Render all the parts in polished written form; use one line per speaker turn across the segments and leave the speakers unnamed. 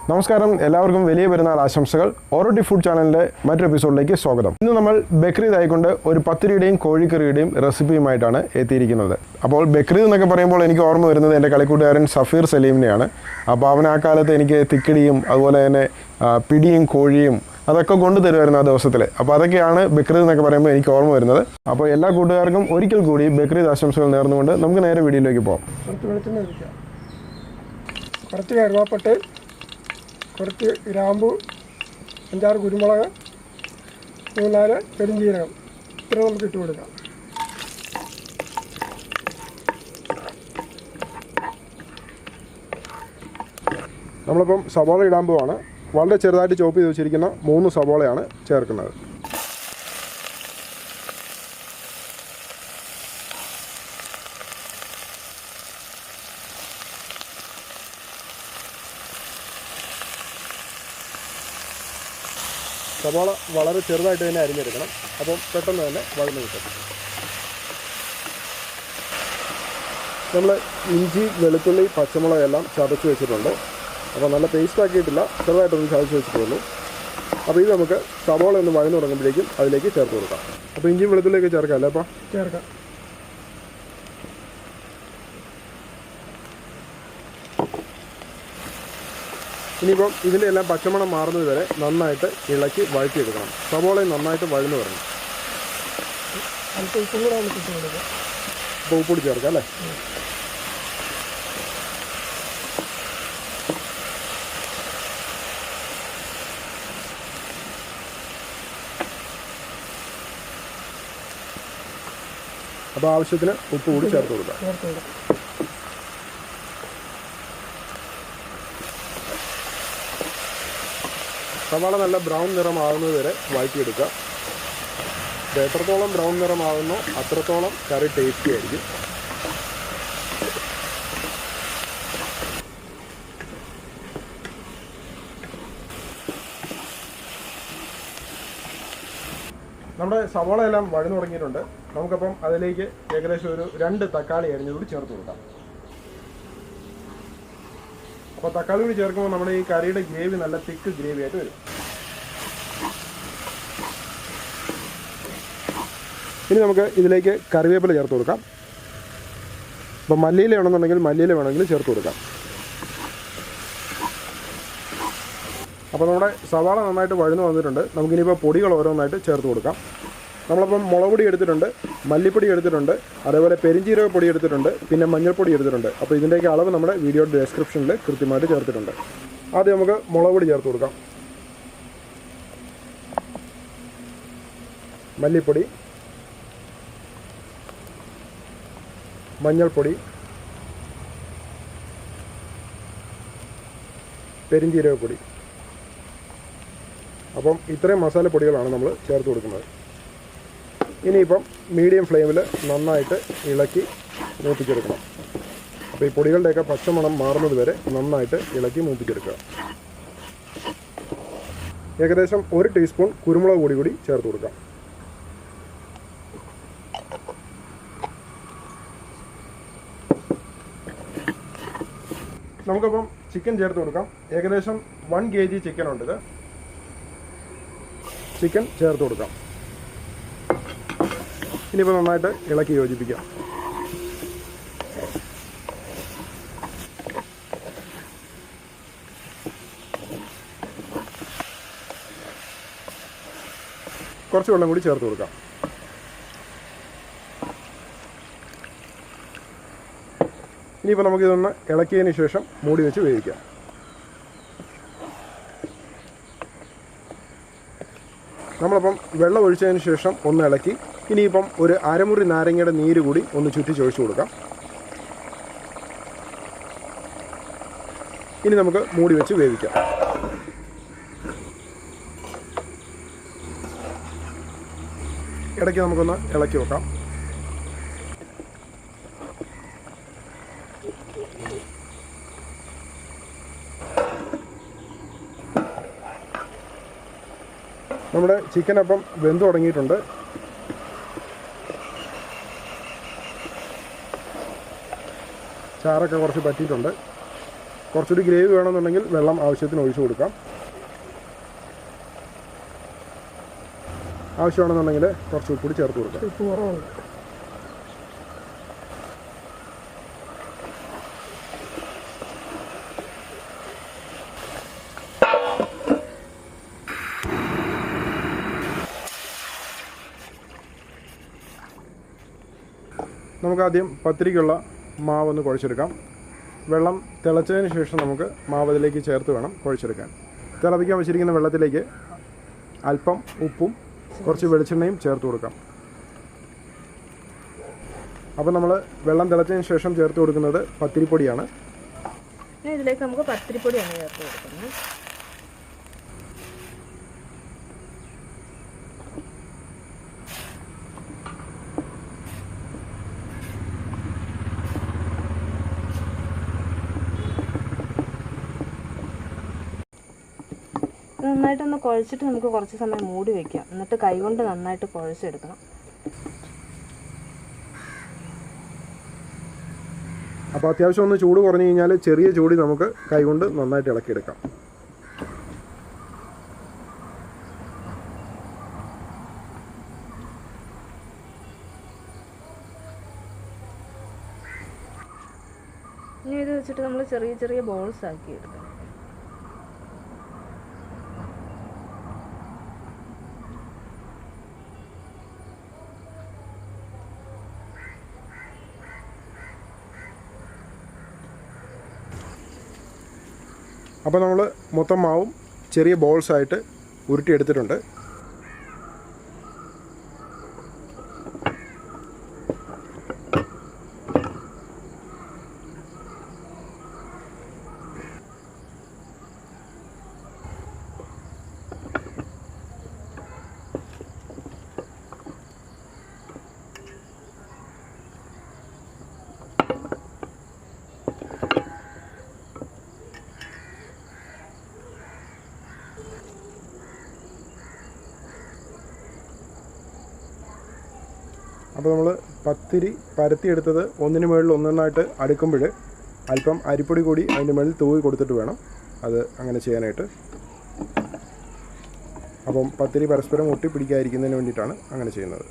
നമസ്കാരം, എല്ലാവർക്കും വലിയ പെരുന്നാൾ ആശംസകൾ. ഓറോട്ടി ഫുഡ് ചാനലിൻ്റെ മറ്റൊരു എപ്പിസോഡിലേക്ക് സ്വാഗതം. ഇന്ന് നമ്മൾ ബക്രീദ് ആയിക്കൊണ്ട് ഒരു പത്തിരിയുടെയും കോഴിക്കറിയുടെയും റെസിപ്പിയുമായിട്ടാണ് എത്തിയിരിക്കുന്നത്. അപ്പോൾ ബക്രീദ് എന്നൊക്കെ പറയുമ്പോൾ എനിക്ക് ഓർമ്മ വരുന്നത് എൻ്റെ കളിക്കൂട്ടുകാരൻ സഫീർ സലീമിനെയാണ്. അപ്പോൾ അവൻ ആ കാലത്ത് എനിക്ക് തിക്കിടിയും അതുപോലെ തന്നെ പിടിയും കോഴിയും അതൊക്കെ കൊണ്ടുതരുമായിരുന്നു ആ ദിവസത്തിൽ. അപ്പോൾ അതൊക്കെയാണ് ബക്രീദ് എന്നൊക്കെ പറയുമ്പോൾ എനിക്ക് ഓർമ്മ വരുന്നത്. അപ്പോൾ എല്ലാ കൂട്ടുകാർക്കും ഒരിക്കൽ കൂടി ബക്രീദ് ആശംസകൾ നേർന്നുകൊണ്ട് നമുക്ക് നേരെ വീഡിയോയിലേക്ക് പോകാം.
കുറച്ച് കരുവാപ്പട്ട്, കുറച്ച് ഗ്രാമ്പു, 5-6 കുരുമുളക്, 3-4 പെരുംജീരകം, ഇത്ര നമുക്ക് ഇട്ട് കൊടുക്കാം.
നമ്മളിപ്പം സവാള ഇടാൻ പോവാണ്. വളരെ ചെറുതായിട്ട് ചോപ്പ് ചെയ്ത് വെച്ചിരിക്കുന്ന 3 സവാളയാണ് ചേർക്കുന്നത്. സവാള വളരെ ചെറുതായിട്ട് തന്നെ അരിഞ്ഞെടുക്കണം, അപ്പം പെട്ടെന്ന് തന്നെ വഴന്ന് കിട്ടും. നമ്മൾ ഇഞ്ചി, വെളുത്തുള്ളി, പച്ചമുളക് എല്ലാം ചതച്ച് വെച്ചിട്ടുണ്ട്. അപ്പോൾ നല്ല പേസ്റ്റ് ആക്കിയിട്ടില്ല, ചെറുതായിട്ടൊന്ന് ചതച്ച് വെച്ചിട്ടുള്ളൂ. അപ്പോൾ ഇത് നമുക്ക് സവാള ഒന്ന് വഴന്ന് തുടങ്ങുമ്പോഴേക്കും അതിലേക്ക് ചേർത്ത് കൊടുക്കാം. അപ്പോൾ ഇഞ്ചിയും വെളുത്തുള്ളിയൊക്കെ ചേർക്കാം അല്ലേ? അപ്പോൾ
ചേർക്കാം.
ഇനിയിപ്പം ഇതിൻ്റെ എല്ലാം പച്ചമണം മാറുന്നത് വരെ നന്നായിട്ട് ഇളക്കി വഴറ്റിയെടുക്കണം. സവോളയും നന്നായിട്ട് വഴന്ന് വരണം. അപ്പോൾ ഉപ്പൊടി ചേർക്കാം അല്ലേ? അപ്പോൾ ആവശ്യത്തിന് ഉപ്പ് കൂടി ചേർത്ത് കൊടുക്കാം. സവാള നല്ല ബ്രൗൺ നിറമാകുന്നത് വരെ വഴറ്റിയെടുക്കുക. ഇത് എത്രത്തോളം ബ്രൗൺ നിറമാകുന്നോ അത്രത്തോളം കറി ടേസ്റ്റി ആയിരിക്കും. നമ്മുടെ സവാള എല്ലാം വഴന്നു തുടങ്ങിയിട്ടുണ്ട്. നമുക്കപ്പം അതിലേക്ക് ഏകദേശം ഒരു 2 തക്കാളി അരിഞ്ഞതുകൂടി ചേർത്ത് കൊടുക്കാം. അപ്പോൾ തക്കാളി കൂടി ചേർക്കുമ്പോൾ നമ്മുടെ ഈ കറിയുടെ ഗ്രേവി നല്ല തിക്ക് ഗ്രേവി ആയിട്ട് വരും. ഇനി നമുക്ക് ഇതിലേക്ക് കറിവേപ്പില ചേർത്ത് കൊടുക്കാം. അപ്പോൾ മല്ലിയില വേണമെന്നുണ്ടെങ്കിൽ മല്ലിയില വേണമെങ്കിൽ ചേർത്ത് കൊടുക്കാം. അപ്പോൾ നമ്മുടെ സവാള നന്നായിട്ട് വഴന്നു വന്നിട്ടുണ്ട്. നമുക്കിനിയിപ്പോൾ പൊടികൾ ഓരോന്നായിട്ട് ചേർത്ത് കൊടുക്കാം. നമ്മളിപ്പം മുളക് പൊടി എടുത്തിട്ടുണ്ട്, മല്ലിപ്പൊടി എടുത്തിട്ടുണ്ട്, അതേപോലെ പെരിഞ്ജീരക പൊടി എടുത്തിട്ടുണ്ട്, പിന്നെ മഞ്ഞൾപ്പൊടി എടുത്തിട്ടുണ്ട്. അപ്പോൾ ഇതിൻ്റെയൊക്കെ അളവ് നമ്മുടെ വീഡിയോയുടെ ഡിസ്ക്രിപ്ഷനിൽ കൃത്യമായിട്ട് ചേർത്തിട്ടുണ്ട്. ആദ്യം നമുക്ക് മുളക് പൊടി ചേർത്ത് കൊടുക്കാം. മല്ലിപ്പൊടി, മഞ്ഞൾപ്പൊടി, പെരിഞ്ജീരകപ്പൊടി. അപ്പം ഇത്രയും മസാലപ്പൊടികളാണ് നമ്മൾ ചേർത്ത് കൊടുക്കുന്നത്. ഇനിയിപ്പം മീഡിയം ഫ്ലെയിമിൽ നന്നായിട്ട് ഇളക്കി മൂപ്പിച്ചെടുക്കണം. അപ്പോൾ ഈ പൊടികളുടെയൊക്കെ പച്ചമണം മാറുന്നത് വരെ നന്നായിട്ട് ഇളക്കി മൂപ്പിച്ചെടുക്കുക. ഏകദേശം 1 ടീസ്പൂൺ കുരുമുളക് പൊടി കൂടി ചേർത്ത് കൊടുക്കാം. നമുക്കപ്പം ചിക്കൻ ചേർത്ത് കൊടുക്കാം. ഏകദേശം 1 kg ചിക്കൻ ഉണ്ട്. ഇത് ചിക്കൻ ചേർത്ത് കൊടുക്കാം. ഇനിയിപ്പോൾ നന്നായിട്ട് ഇളക്കി യോജിപ്പിക്കാം. കുറച്ച് വെള്ളം കൂടി ചേർത്ത് കൊടുക്കാം. ഇനിയിപ്പോൾ നമുക്കിതൊന്ന് ഇളക്കിയതിന് ശേഷം മൂടി വെച്ച് വേവിക്കാം. നമ്മളിപ്പം വെള്ളം ഒഴിച്ചതിന് ശേഷം ഒന്ന് ഇളക്കി ഇനിയിപ്പം ഒരു അരമുറി നാരങ്ങയുടെ നീര് കൂടി ഒന്ന് ചുറ്റിച്ചൊഴിച്ച് കൊടുക്കാം. ഇനി നമുക്ക് മൂടി വെച്ച് വേവിക്കാം. ഇടയ്ക്ക് നമുക്കൊന്ന് ഇളക്കി വെക്കാം. നമ്മുടെ ചിക്കൻ അപ്പം വെന്ത് തുടങ്ങിയിട്ടുണ്ട്. ചാറൊക്കെ കുറച്ച് പറ്റിയിട്ടുണ്ട്. കുറച്ചുകൂടി ഗ്രേവി വേണമെന്നുണ്ടെങ്കിൽ വെള്ളം ആവശ്യത്തിന് ഒഴിച്ചു കൊടുക്കാം. ആവശ്യമാണെന്നുണ്ടെങ്കിൽ കുറച്ച് ഉപ്പ് കൂടി ചേർത്ത് കൊടുക്കാം.
ഉപ്പ് കുറവുണ്ട്.
നമുക്കാദ്യം പത്തിരിക്കുള്ള മാവൊന്ന് കുഴച്ചെടുക്കാം. വെള്ളം തിളച്ചതിന് ശേഷം നമുക്ക് മാവ് അതിലേക്ക് ചേർത്ത് വേണം കുഴച്ചെടുക്കാൻ. തിളപ്പിക്കാൻ വെച്ചിരിക്കുന്ന വെള്ളത്തിലേക്ക് അല്പം ഉപ്പും കുറച്ച് വെളിച്ചെണ്ണയും ചേർത്ത് കൊടുക്കാം. അപ്പോൾ നമ്മൾ വെള്ളം തിളച്ചതിന് ശേഷം ചേർത്ത് കൊടുക്കുന്നത് പത്തിരിപ്പൊടിയാണ്.
ഇതിലേക്ക് നമുക്ക് പത്തിരിപ്പൊടിയാണ് ചേർത്ത് കൊടുക്കുന്നത്. നന്നായിട്ടൊന്ന് കുഴച്ചിട്ട് നമുക്ക് കുറച്ച് സമയം മൂടി വയ്ക്കാം. എന്നിട്ട് കൈകൊണ്ട് നന്നായിട്ട് കുഴച്ചെടുക്കണം.
അപ്പോൾ അത്യാവശ്യം ഒന്ന് ചൂട് കുറഞ്ഞു കഴിഞ്ഞാൽ ചെറിയ ചൂടി നമുക്ക് കൈകൊണ്ട് നന്നായിട്ട് ഇളക്കിയെടുക്കാം.
ഇനി ഇത് വെച്ചിട്ട് നമ്മൾ ചെറിയ ചെറിയ ബോൾസ് ആക്കി എടുക്കണം.
അപ്പോൾ നമ്മൾ മൊത്തം മാവും ചെറിയ ബോൾസായിട്ട് ഉരുട്ടിയെടുത്തിട്ടുണ്ട്. അപ്പോൾ നമ്മൾ പത്തിരി പരത്തിയെടുത്തത് ഒന്നിന് മുകളിൽ ഒന്നൊന്നായിട്ട് അടുക്കുമ്പോൾ അല്പം അരിപ്പൊടി കൂടി അതിൻ്റെ മുകളിൽ തൂവി കൊടുത്തിട്ട് വേണം അത് അങ്ങനെ ചെയ്യാനായിട്ട്. അപ്പം പത്തിരി പരസ്പരം ഒട്ടി പിടിക്കാതിരിക്കുന്നതിന് വേണ്ടിയിട്ടാണ് അങ്ങനെ ചെയ്യുന്നത്.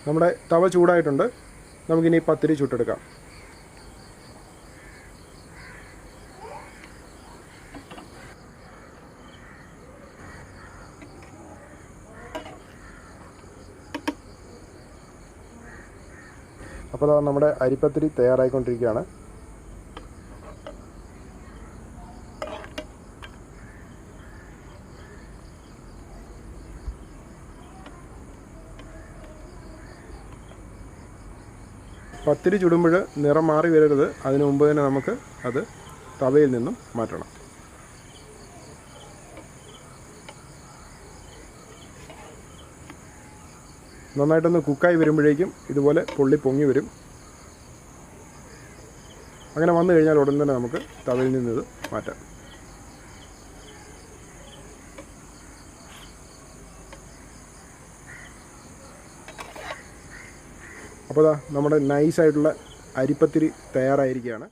നമ്മുടെ തവ ചൂടായിട്ടുണ്ട്. നമുക്കിനി പത്തിരി ചുട്ടെടുക്കാം. അപ്പോൾ നമ്മുടെ അരിപ്പത്തിരി തയ്യാറായിക്കൊണ്ടിരിക്കുകയാണ്. പത്തിരി ചുടുമ്പോൾ നിറം മാറി വരരുത്. അതിനു മുമ്പ് തന്നെ നമുക്ക് അത് തവയിൽ നിന്നും മാറ്റണം. നന്നായിട്ടൊന്ന് കുക്കായി വരുമ്പോഴേക്കും ഇതുപോലെ പൊള്ളി പൊങ്ങി വരും. അങ്ങനെ വന്നു കഴിഞ്ഞാൽ ഉടൻ തന്നെ നമുക്ക് തവയിൽ നിന്ന് ഇത് മാറ്റാം. അപ്പോൾ നമ്മുടെ നൈസായിട്ടുള്ള അരിപ്പത്തിരി തയ്യാറായിരിക്കുകയാണ്.